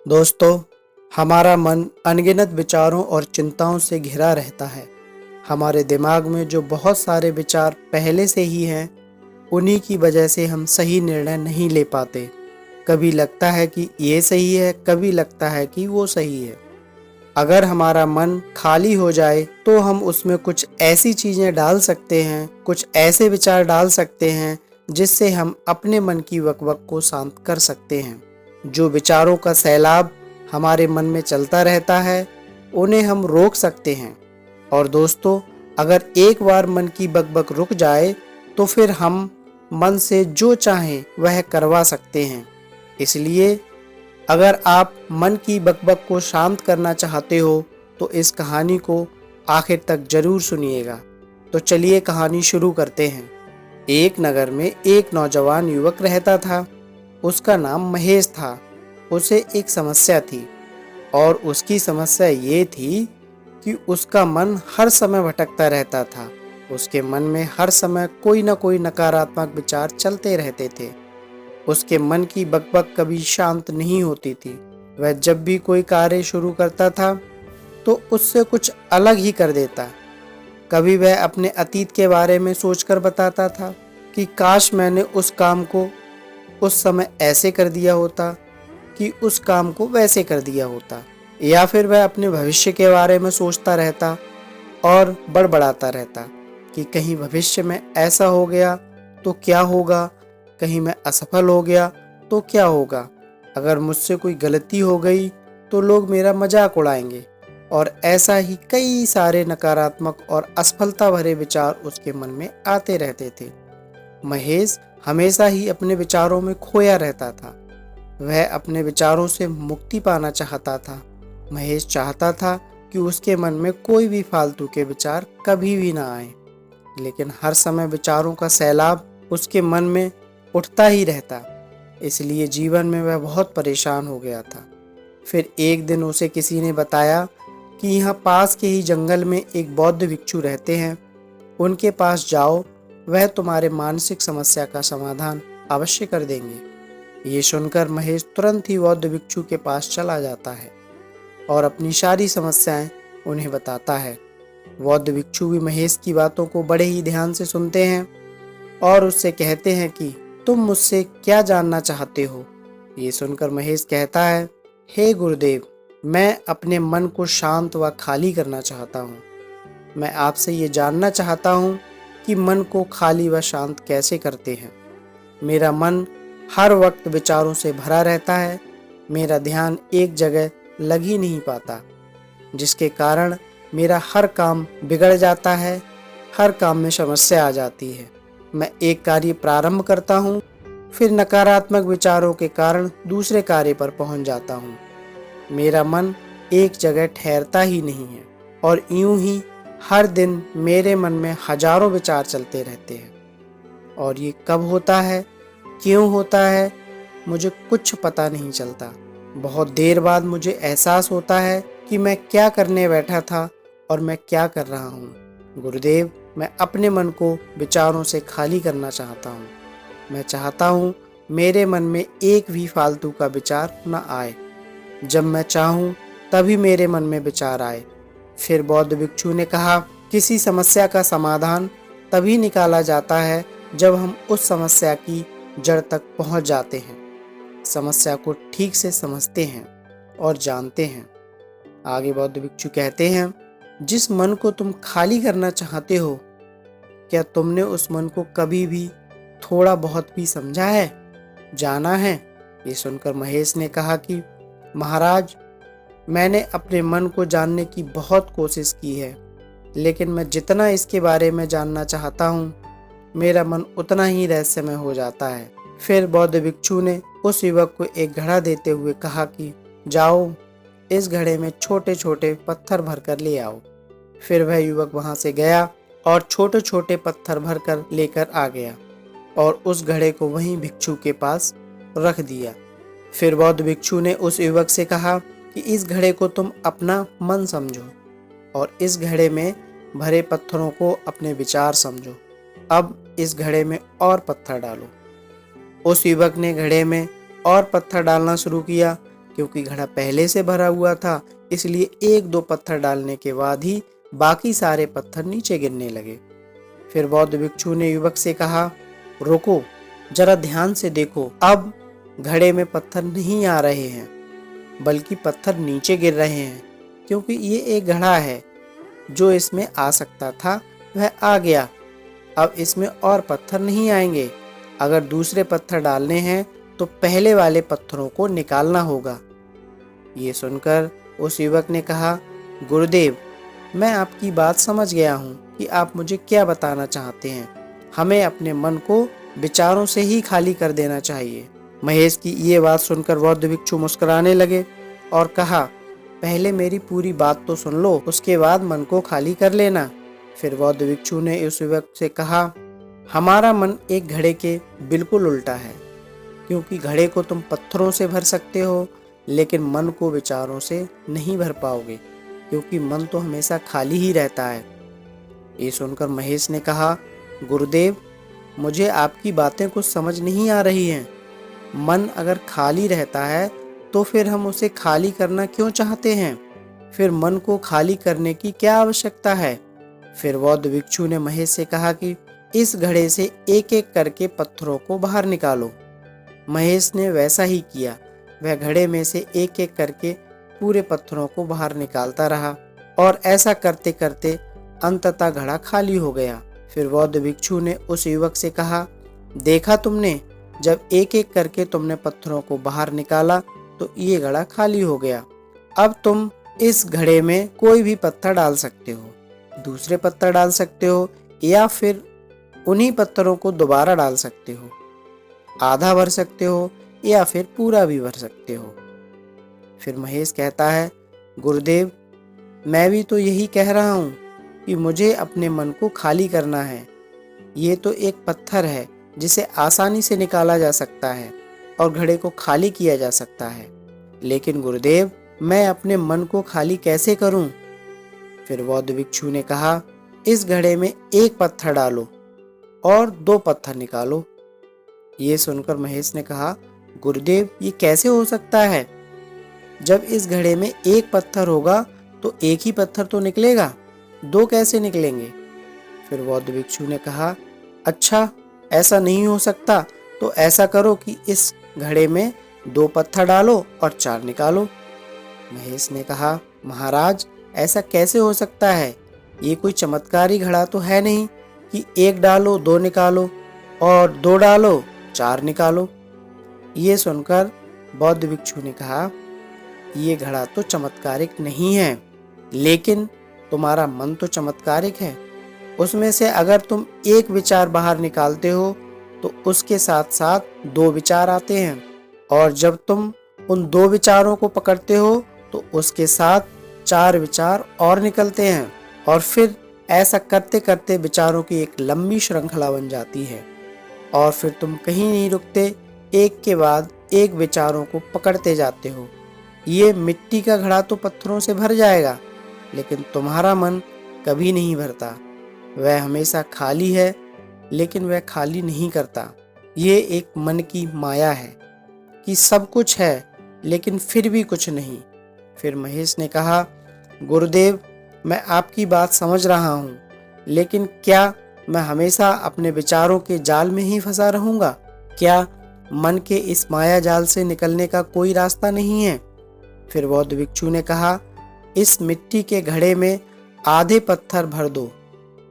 दोस्तों, हमारा मन अनगिनत विचारों और चिंताओं से घिरा रहता है। हमारे दिमाग में जो बहुत सारे विचार पहले से ही हैं, उन्हीं की वजह से हम सही निर्णय नहीं ले पाते। कभी लगता है कि ये सही है, कभी लगता है कि वो सही है। अगर हमारा मन खाली हो जाए तो हम उसमें कुछ ऐसी चीज़ें डाल सकते हैं, कुछ ऐसे विचार डाल सकते हैं जिससे हम अपने मन की वकवक को शांत कर सकते हैं। जो विचारों का सैलाब हमारे मन में चलता रहता है, उन्हें हम रोक सकते हैं। और दोस्तों, अगर एक बार मन की बकबक रुक जाए तो फिर हम मन से जो चाहें वह करवा सकते हैं। इसलिए अगर आप मन की बकबक को शांत करना चाहते हो तो इस कहानी को आखिर तक जरूर सुनिएगा। तो चलिए कहानी शुरू करते हैं। एक नगर में एक नौजवान युवक रहता था। उसका नाम महेश था। उसे एक समस्या थी और उसकी समस्या ये थी कि उसका मन हर समय भटकता रहता था। उसके मन में हर समय कोई ना कोई नकारात्मक विचार चलते रहते थे। उसके मन की बकबक कभी शांत नहीं होती थी। वह जब भी कोई कार्य शुरू करता था तो उससे कुछ अलग ही कर देता। कभी वह अपने अतीत के बारे में सोचकर बताता था कि काश मैंने उस काम को उस समय ऐसे कर दिया होता, कि उस काम को वैसे कर दिया होता। या फिर वह अपने भविष्य के बारे में सोचता रहता और बड़बड़ाता रहता कि कहीं भविष्य में ऐसा हो गया तो क्या होगा, कहीं मैं असफल हो गया तो क्या होगा, अगर मुझसे कोई गलती हो गई तो लोग मेरा मजाक उड़ाएंगे। और ऐसा ही कई सारे नकारात्मक और असफलता भरे विचार उसके मन में आते रहते थे। महेश हमेशा ही अपने विचारों में खोया रहता था। वह अपने विचारों से मुक्ति पाना चाहता था। महेश चाहता था कि उसके मन में कोई भी फालतू के विचार कभी भी ना आए, लेकिन हर समय विचारों का सैलाब उसके मन में उठता ही रहता। इसलिए जीवन में वह बहुत परेशान हो गया था। फिर एक दिन उसे किसी ने बताया कि यहाँ पास के ही जंगल में एक बौद्ध भिक्षु रहते हैं, उनके पास जाओ, वह तुम्हारे मानसिक समस्या का समाधान अवश्य कर देंगे। ये सुनकर महेश तुरंत ही बौद्ध भिक्षु के पास चला जाता है और अपनी सारी समस्याएं उन्हें बताता है। बौद्ध भिक्षु भी महेश की बातों को बड़े ही ध्यान से सुनते हैं और उससे कहते हैं कि तुम मुझसे क्या जानना चाहते हो। ये सुनकर महेश कहता है, हे गुरुदेव, मैं अपने मन को शांत व खाली करना चाहता हूँ। मैं आपसे ये जानना चाहता हूँ कि मन को खाली व शांत कैसे करते हैं। मेरा मन हर वक्त विचारों से भरा रहता है। मेरा ध्यान एक जगह लग ही नहीं पाता, जिसके कारण मेरा हर काम बिगड़ जाता है, हर काम में समस्या आ जाती है। मैं एक कार्य प्रारंभ करता हूँ, फिर नकारात्मक विचारों के कारण दूसरे कार्य पर पहुँच जाता हूँ। मेरा मन एक जगह ठहरता ही नहीं है और यूं ही हर दिन मेरे मन में हजारों विचार चलते रहते हैं। और ये कब होता है, क्यों होता है, मुझे कुछ पता नहीं चलता। बहुत देर बाद मुझे एहसास होता है कि मैं क्या करने बैठा था और मैं क्या कर रहा हूँ। गुरुदेव, मैं अपने मन को विचारों से खाली करना चाहता हूँ। मैं चाहता हूँ मेरे मन में एक भी फालतू का विचार न आए। जब मैं चाहूँ तभी मेरे मन में विचार आए। फिर बौद्ध भिक्षु ने कहा, किसी समस्या का समाधान तभी निकाला जाता है जब हम उस समस्या की जड़ तक पहुँच जाते हैं, समस्या को ठीक से समझते हैं और जानते हैं। आगे बौद्ध भिक्षु कहते हैं, जिस मन को तुम खाली करना चाहते हो, क्या तुमने उस मन को कभी भी थोड़ा बहुत भी समझा है, जाना है? ये सुनकर महेश ने कहा कि महाराज, मैंने अपने मन को जानने की बहुत कोशिश की है, लेकिन मैं जितना इसके बारे में जानना चाहता हूँ, मेरा मन उतना ही रहस्यमय हो जाता है। फिर बौद्ध भिक्षु ने उस युवक को एक घड़ा देते हुए कहा कि जाओ, इस घड़े में छोटे छोटे पत्थर भरकर ले आओ। फिर वह युवक वहां से गया और छोटे छोटे पत्थर भरकर लेकर आ गया और उस घड़े को वहीं भिक्षु के पास रख दिया। फिर बौद्ध भिक्षु ने उस युवक से कहा कि इस घड़े को तुम अपना मन समझो और इस घड़े में भरे पत्थरों को अपने विचार समझो। अब इस घड़े में और पत्थर डालो। उस युवक ने घड़े में और पत्थर डालना शुरू किया, क्योंकि घड़ा पहले से भरा हुआ था, इसलिए एक दो पत्थर डालने के बाद ही बाकी सारे पत्थर नीचे गिरने लगे। फिर बौद्ध भिक्षु ने युवक से कहा, रुको, जरा ध्यान से देखो। अब घड़े में पत्थर नहीं आ रहे हैं, बल्कि पत्थर नीचे गिर रहे हैं, क्योंकि ये एक घड़ा है। जो इसमें आ सकता था वह आ गया। अब इसमें और पत्थर नहीं आएंगे। अगर दूसरे पत्थर डालने हैं तो पहले वाले पत्थरों को निकालना होगा। ये सुनकर उस युवक ने कहा, गुरुदेव, मैं आपकी बात समझ गया हूँ कि आप मुझे क्या बताना चाहते हैं। हमें अपने मन को विचारों से ही खाली कर देना चाहिए। महेश की ये बात सुनकर बौद्ध भिक्षु मुस्कुराने लगे और कहा, पहले मेरी पूरी बात तो सुन लो, उसके बाद मन को खाली कर लेना। फिर बौद्ध भिक्षु ने उस युवक से कहा, हमारा मन एक घड़े के बिल्कुल उल्टा है, क्योंकि घड़े को तुम पत्थरों से भर सकते हो, लेकिन मन को विचारों से नहीं भर पाओगे, क्योंकि मन तो हमेशा खाली ही रहता है। ये सुनकर महेश ने कहा, गुरुदेव, मुझे आपकी बातें कुछ समझ नहीं आ रही हैं। मन अगर खाली रहता है तो फिर हम उसे खाली करना क्यों चाहते हैं? फिर मन को खाली करने की क्या आवश्यकता है? फिर बौद्ध भिक्षु ने महेश से कहा कि इस घड़े से एक एक करके पत्थरों को बाहर निकालो। महेश ने वैसा ही किया। वह घड़े में से एक एक करके पूरे पत्थरों को बाहर निकालता रहा और ऐसा करते करते अंततः घड़ा खाली हो गया। फिर बौद्ध भिक्षु ने उस युवक से कहा, देखा तुमने, जब एक एक करके तुमने पत्थरों को बाहर निकाला तो ये घड़ा खाली हो गया। अब तुम इस घड़े में कोई भी पत्थर डाल सकते हो, दूसरे पत्थर डाल सकते हो, या फिर उन्हीं पत्थरों को दोबारा डाल सकते हो। आधा भर सकते हो या फिर पूरा भी भर सकते हो। फिर महेश कहता है, गुरुदेव, मैं भी तो यही कह रहा हूँ कि मुझे अपने मन को खाली करना है। ये तो एक पत्थर है जिसे आसानी से निकाला जा सकता है और घड़े को खाली किया जा सकता है, लेकिन गुरुदेव, मैं अपने मन को खाली कैसे करूं? फिर बौद्ध भिक्षु ने कहा, इस घड़े में एक पत्थर डालो और दो पत्थर निकालो। ये सुनकर महेश ने कहा, गुरुदेव, ये कैसे हो सकता है? जब इस घड़े में एक पत्थर होगा तो एक ही पत्थर तो निकलेगा, दो कैसे निकलेंगे? फिर बौद्ध भिक्षु ने कहा, अच्छा, ऐसा नहीं हो सकता तो ऐसा करो कि इस घड़े में दो पत्थर डालो और चार निकालो। महेश ने कहा, महाराज, ऐसा कैसे हो सकता है? ये कोई चमत्कारी घड़ा तो है नहीं कि एक डालो दो निकालो और दो डालो चार निकालो। ये सुनकर बौद्ध भिक्षु ने कहा, ये घड़ा तो चमत्कारिक नहीं है, लेकिन तुम्हारा मन तो चमत्कारिक है। उसमें से अगर तुम एक विचार बाहर निकालते हो तो उसके साथ साथ दो विचार आते हैं, और जब तुम उन दो विचारों को पकड़ते हो तो उसके साथ चार विचार और निकलते हैं, और फिर ऐसा करते करते विचारों की एक लंबी श्रृंखला बन जाती है, और फिर तुम कहीं नहीं रुकते, एक के बाद एक विचारों को पकड़ते जाते हो। ये मिट्टी का घड़ा तो पत्थरों से भर जाएगा, लेकिन तुम्हारा मन कभी नहीं भरता। वह हमेशा खाली है, लेकिन वह खाली नहीं करता। ये एक मन की माया है कि सब कुछ है लेकिन फिर भी कुछ नहीं। फिर महेश ने कहा, गुरुदेव, मैं आपकी बात समझ रहा हूँ, लेकिन क्या मैं हमेशा अपने विचारों के जाल में ही फंसा रहूंगा? क्या मन के इस माया जाल से निकलने का कोई रास्ता नहीं है? फिर बौद्ध भिक्षु ने कहा, इस मिट्टी के घड़े में आधे पत्थर भर दो।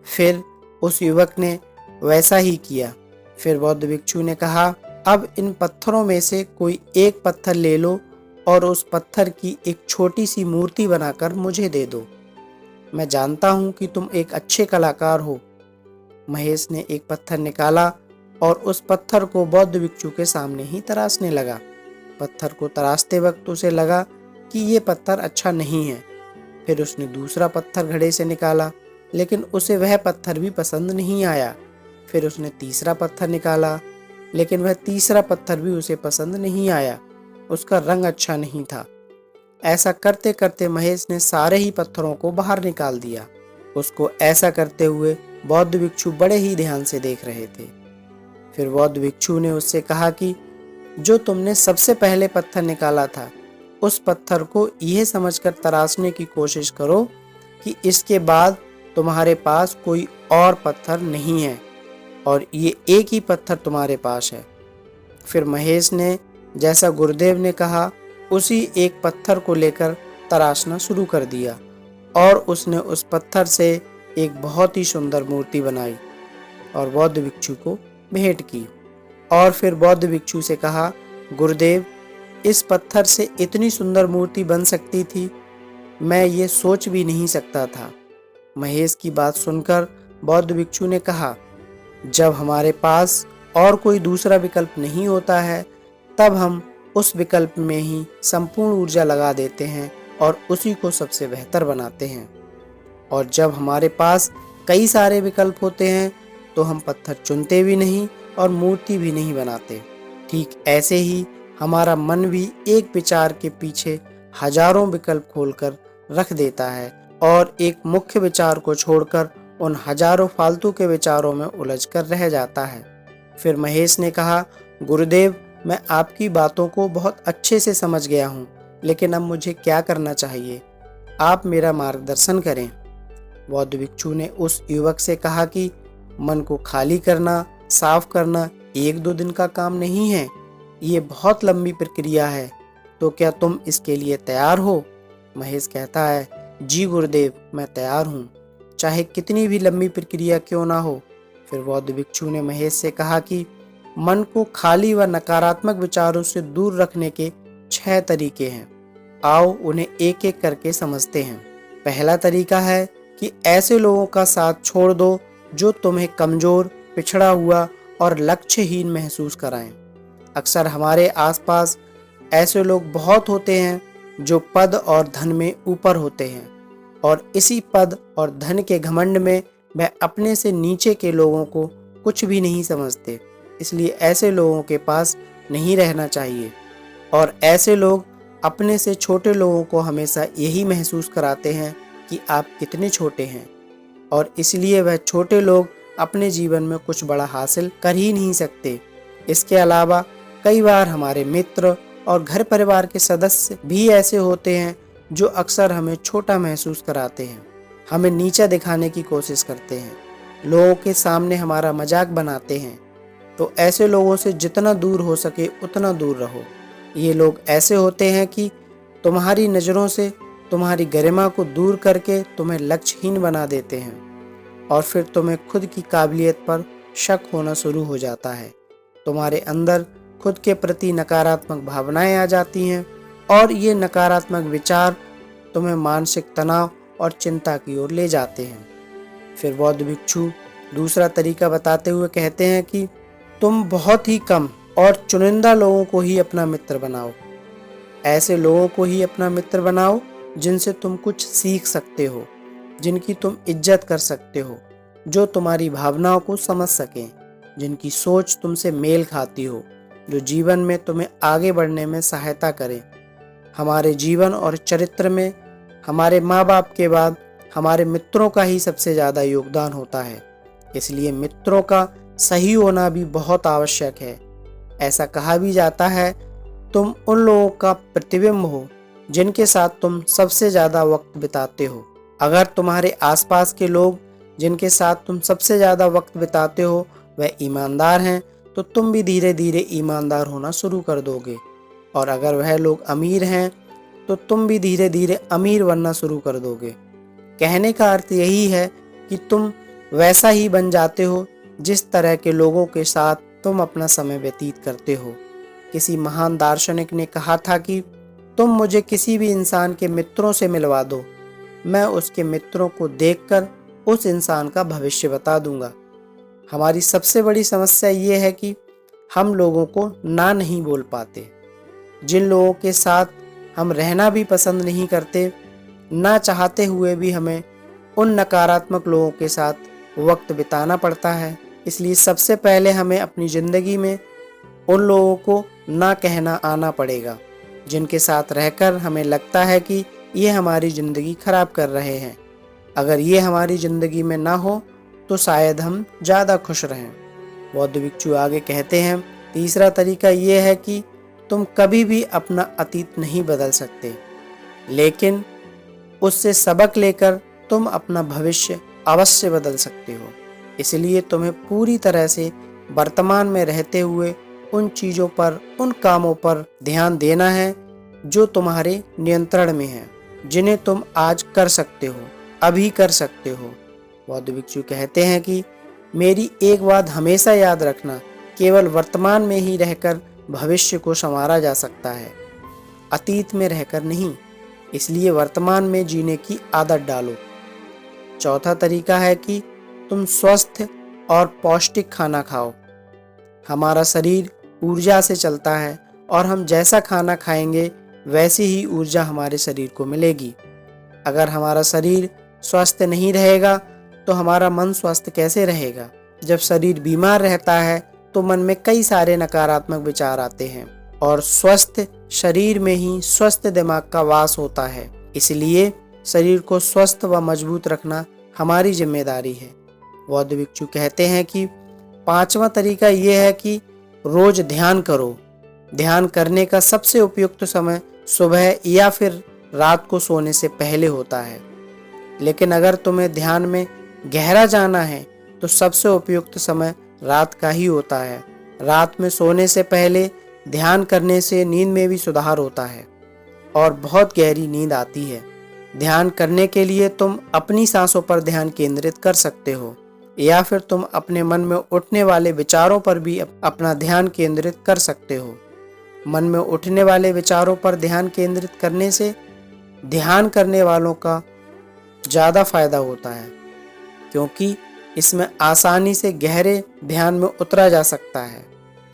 फिर उस युवक ने वैसा ही किया। फिर बौद्ध भिक्षु ने कहा, अब इन पत्थरों में से कोई एक पत्थर ले लो और उस पत्थर की एक छोटी सी मूर्ति बनाकर मुझे दे दो। मैं जानता हूँ कि तुम एक अच्छे कलाकार हो। महेश ने एक पत्थर निकाला और उस पत्थर को बौद्ध भिक्षु के सामने ही तराशने लगा। पत्थर को तराशते वक्त उसे लगा कि ये पत्थर अच्छा नहीं है। फिर उसने दूसरा पत्थर घड़े से निकाला, लेकिन उसे वह पत्थर भी पसंद नहीं आया। फिर उसने तीसरा पत्थर निकाला, लेकिन वह तीसरा पत्थर भी उसे पसंद नहीं आया। उसका रंग अच्छा नहीं था। ऐसा करते करते महेश ने सारे ही पत्थरों को बाहर निकाल दिया। उसको ऐसा करते हुए बौद्ध भिक्षु बड़े ही ध्यान से देख रहे थे। फिर बौद्ध भिक्षु ने उससे कहा कि जो तुमने सबसे पहले पत्थर निकाला था, उस पत्थर को यह समझकर तराशने की कोशिश करो कि इसके बाद तुम्हारे पास कोई और पत्थर नहीं है और ये एक ही पत्थर तुम्हारे पास है। फिर महेश ने जैसा गुरुदेव ने कहा उसी एक पत्थर को लेकर तराशना शुरू कर दिया और उसने उस पत्थर से एक बहुत ही सुंदर मूर्ति बनाई और बौद्ध भिक्षु को भेंट की। और फिर बौद्ध भिक्षु से कहा, गुरुदेव, इस पत्थर से इतनी सुंदर मूर्ति बन सकती थी, मैं ये सोच भी नहीं सकता था। महेश की बात सुनकर बौद्ध भिक्षु ने कहा, जब हमारे पास और कोई दूसरा विकल्प नहीं होता है तब हम उस विकल्प में ही संपूर्ण ऊर्जा लगा देते हैं और उसी को सबसे बेहतर बनाते हैं। और जब हमारे पास कई सारे विकल्प होते हैं तो हम पत्थर चुनते भी नहीं और मूर्ति भी नहीं बनाते। ठीक ऐसे ही हमारा मन भी एक विचार के पीछे हजारों विकल्प खोलकर रख देता है और एक मुख्य विचार को छोड़कर उन हजारों फालतू के विचारों में उलझकर रह जाता है। फिर महेश ने कहा, गुरुदेव, मैं आपकी बातों को बहुत अच्छे से समझ गया हूँ, लेकिन अब मुझे क्या करना चाहिए? आप मेरा मार्गदर्शन करें। बौद्ध भिक्षु ने उस युवक से कहा कि मन को खाली करना, साफ करना 1-2 दिन का काम नहीं है, ये बहुत लंबी प्रक्रिया है। तो क्या तुम इसके लिए तैयार हो? महेश कहता है, जी गुरुदेव, मैं तैयार हूँ, चाहे कितनी भी लंबी प्रक्रिया क्यों ना हो। फिर बौद्ध भिक्षु ने महेश से कहा कि मन को खाली व नकारात्मक विचारों से दूर रखने के 6 तरीके हैं। आओ उन्हें एक एक करके समझते हैं। पहला तरीका है कि ऐसे लोगों का साथ छोड़ दो जो तुम्हें कमजोर, पिछड़ा हुआ और लक्ष्यहीन महसूस कराएं। अक्सर हमारे आसपास ऐसे लोग बहुत होते हैं जो पद और धन में ऊपर होते हैं और इसी पद और धन के घमंड में वह अपने से नीचे के लोगों को कुछ भी नहीं समझते। इसलिए ऐसे लोगों के पास नहीं रहना चाहिए। और ऐसे लोग अपने से छोटे लोगों को हमेशा यही महसूस कराते हैं कि आप कितने छोटे हैं और इसलिए वह छोटे लोग अपने जीवन में कुछ बड़ा हासिल कर ही नहीं सकते। इसके अलावा कई बार हमारे मित्र और घर परिवार के सदस्य भी ऐसे होते हैं जो अक्सर हमें छोटा महसूस कराते हैं, हमें नीचा दिखाने की कोशिश करते हैं, लोगों के सामने हमारा मजाक बनाते हैं। तो ऐसे लोगों से जितना दूर हो सके उतना दूर रहो। ये लोग ऐसे होते हैं कि तुम्हारी नज़रों से तुम्हारी गरिमा को दूर करके तुम्हें लक्ष्यहीन बना देते हैं और फिर तुम्हें खुद की काबिलियत पर शक होना शुरू हो जाता है। तुम्हारे अंदर खुद के प्रति नकारात्मक भावनाएं आ जाती हैं और ये नकारात्मक विचार तुम्हें मानसिक तनाव और चिंता की ओर ले जाते हैं। फिर बौद्ध भिक्षु दूसरा तरीका बताते हुए कहते हैं कि तुम बहुत ही कम और चुनिंदा लोगों को ही अपना मित्र बनाओ। ऐसे लोगों को ही अपना मित्र बनाओ जिनसे तुम कुछ सीख सकते हो, जिनकी तुम इज्जत कर सकते हो, जो तुम्हारी भावनाओं को समझ सकें, जिनकी सोच तुमसे मेल खाती हो, जो जीवन में तुम्हें आगे बढ़ने में सहायता करें। हमारे जीवन और चरित्र में हमारे माँ बाप के बाद हमारे मित्रों का ही सबसे ज़्यादा योगदान होता है। इसलिए मित्रों का सही होना भी बहुत आवश्यक है। ऐसा कहा भी जाता है, तुम उन लोगों का प्रतिबिंब हो जिनके साथ तुम सबसे ज़्यादा वक्त बिताते हो। अगर तुम्हारे आसपास के लोग जिनके साथ तुम सबसे ज़्यादा वक्त बिताते हो वह ईमानदार हैं तो तुम भी धीरे धीरे ईमानदार होना शुरू कर दोगे, और अगर वह लोग अमीर हैं तो तुम भी धीरे धीरे अमीर बनना शुरू कर दोगे। कहने का अर्थ यही है कि तुम वैसा ही बन जाते हो जिस तरह के लोगों के साथ तुम अपना समय व्यतीत करते हो। किसी महान दार्शनिक ने कहा था कि तुम मुझे किसी भी इंसान के मित्रों से मिलवा दो, मैं उसके मित्रों को देखकर उस इंसान का भविष्य बता दूंगा। हमारी सबसे बड़ी समस्या ये है कि हम लोगों को ना नहीं बोल पाते। जिन लोगों के साथ हम रहना भी पसंद नहीं करते, ना चाहते हुए भी हमें उन नकारात्मक लोगों के साथ वक्त बिताना पड़ता है। इसलिए सबसे पहले हमें अपनी ज़िंदगी में उन लोगों को ना कहना आना पड़ेगा जिनके साथ रहकर हमें लगता है कि ये हमारी ज़िंदगी खराब कर रहे हैं। अगर ये हमारी ज़िंदगी में ना हो तो शायद हम ज़्यादा खुश रहें। बौद्ध भिक्षु आगे कहते हैं, तीसरा तरीका ये है कि तुम कभी भी अपना अतीत नहीं बदल सकते, लेकिन उससे सबक लेकर तुम अपना भविष्य अवश्य बदल सकते हो। इसलिए तुम्हें पूरी तरह से वर्तमान में रहते हुए उन चीज़ों पर, उन कामों पर ध्यान देना है जो तुम्हारे नियंत्रण में है, जिन्हें तुम आज कर सकते हो, अभी कर सकते हो। बौद्ध भिक्षु कहते हैं कि मेरी एक बात हमेशा याद रखना, केवल वर्तमान में ही रहकर भविष्य को संवारा जा सकता है, अतीत में रहकर नहीं। इसलिए वर्तमान में जीने की आदत डालो। चौथा तरीका है कि तुम स्वस्थ और पौष्टिक खाना खाओ। हमारा शरीर ऊर्जा से चलता है और हम जैसा खाना खाएंगे वैसी ही ऊर्जा हमारे शरीर को मिलेगी। अगर हमारा शरीर स्वस्थ नहीं रहेगा तो हमारा मन स्वस्थ कैसे रहेगा? जब शरीर बीमार रहता है तो मन में कई सारे नकारात्मक विचार आते हैं और स्वस्थ शरीर में ही स्वस्थ दिमाग का वास होता है। इसलिए शरीर को स्वस्थ व मजबूत रखना हमारी जिम्मेदारी है। बौद्ध भिक्षु कहते हैं कि पांचवा तरीका यह है कि रोज ध्यान करो। ध्यान करने का सबसे उपयुक्त समय सुबह या फिर रात को सोने से पहले होता है, लेकिन अगर तुम्हें ध्यान में गहरा जाना है तो सबसे उपयुक्त समय रात का ही होता है। रात में सोने से पहले ध्यान करने से नींद में भी सुधार होता है और बहुत गहरी नींद आती है। ध्यान करने के लिए तुम अपनी सांसों पर ध्यान केंद्रित कर सकते हो या फिर तुम अपने मन में उठने वाले विचारों पर भी अपना ध्यान केंद्रित कर सकते हो। मन में उठने वाले विचारों पर ध्यान केंद्रित करने से ध्यान करने वालों का ज़्यादा फायदा होता है, क्योंकि इसमें आसानी से गहरे ध्यान में उतरा जा सकता है।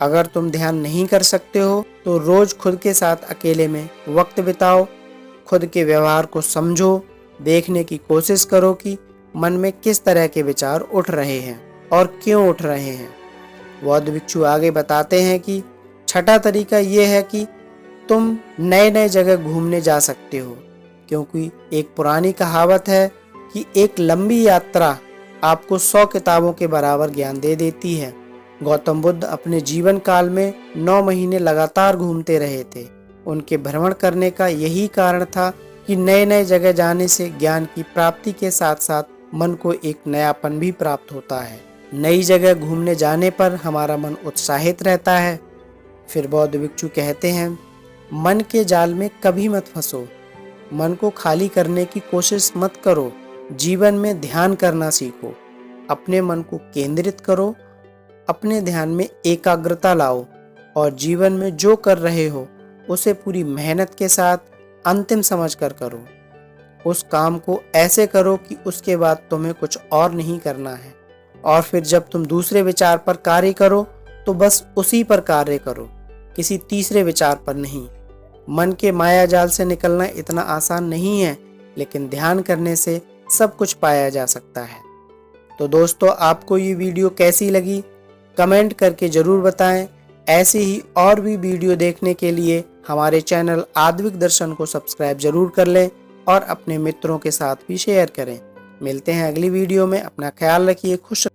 अगर तुम ध्यान नहीं कर सकते हो तो रोज खुद के साथ अकेले में वक्त बिताओ, खुद के व्यवहार को समझो, देखने की कोशिश करो कि मन में किस तरह के विचार उठ रहे हैं और क्यों उठ रहे हैं। बौद्ध भिक्षु आगे बताते हैं कि छठा तरीका यह है कि तुम नए नए जगह घूमने जा सकते हो, क्योंकि एक पुरानी कहावत है कि एक लंबी यात्रा आपको 100 किताबों के बराबर ज्ञान दे देती है। गौतम बुद्ध अपने जीवन काल में 9 महीने लगातार घूमते रहे थे। उनके भ्रमण करने का यही कारण था कि नए नए जगह जाने से ज्ञान की प्राप्ति के साथ साथ मन को एक नयापन भी प्राप्त होता है। नई जगह घूमने जाने पर हमारा मन उत्साहित रहता है। फिर बौद्ध भिक्षु कहते हैं, मन के जाल में कभी मत फंसो। मन को खाली करने की कोशिश मत करो। जीवन में ध्यान करना सीखो। अपने मन को केंद्रित करो, अपने ध्यान में एकाग्रता लाओ और जीवन में जो कर रहे हो उसे पूरी मेहनत के साथ अंतिम समझकर करो। उस काम को ऐसे करो कि उसके बाद तुम्हें कुछ और नहीं करना है। और फिर जब तुम दूसरे विचार पर कार्य करो तो बस उसी पर कार्य करो, किसी तीसरे विचार पर नहीं। मन के माया जाल से निकलना इतना आसान नहीं है, लेकिन ध्यान करने से सब कुछ पाया जा सकता है। तो दोस्तों, आपको ये वीडियो कैसी लगी कमेंट करके ज़रूर बताएं। ऐसे ही और भी वीडियो देखने के लिए हमारे चैनल आद्विक दर्शन को सब्सक्राइब जरूर कर लें और अपने मित्रों के साथ भी शेयर करें। मिलते हैं अगली वीडियो में। अपना ख्याल रखिए, खुश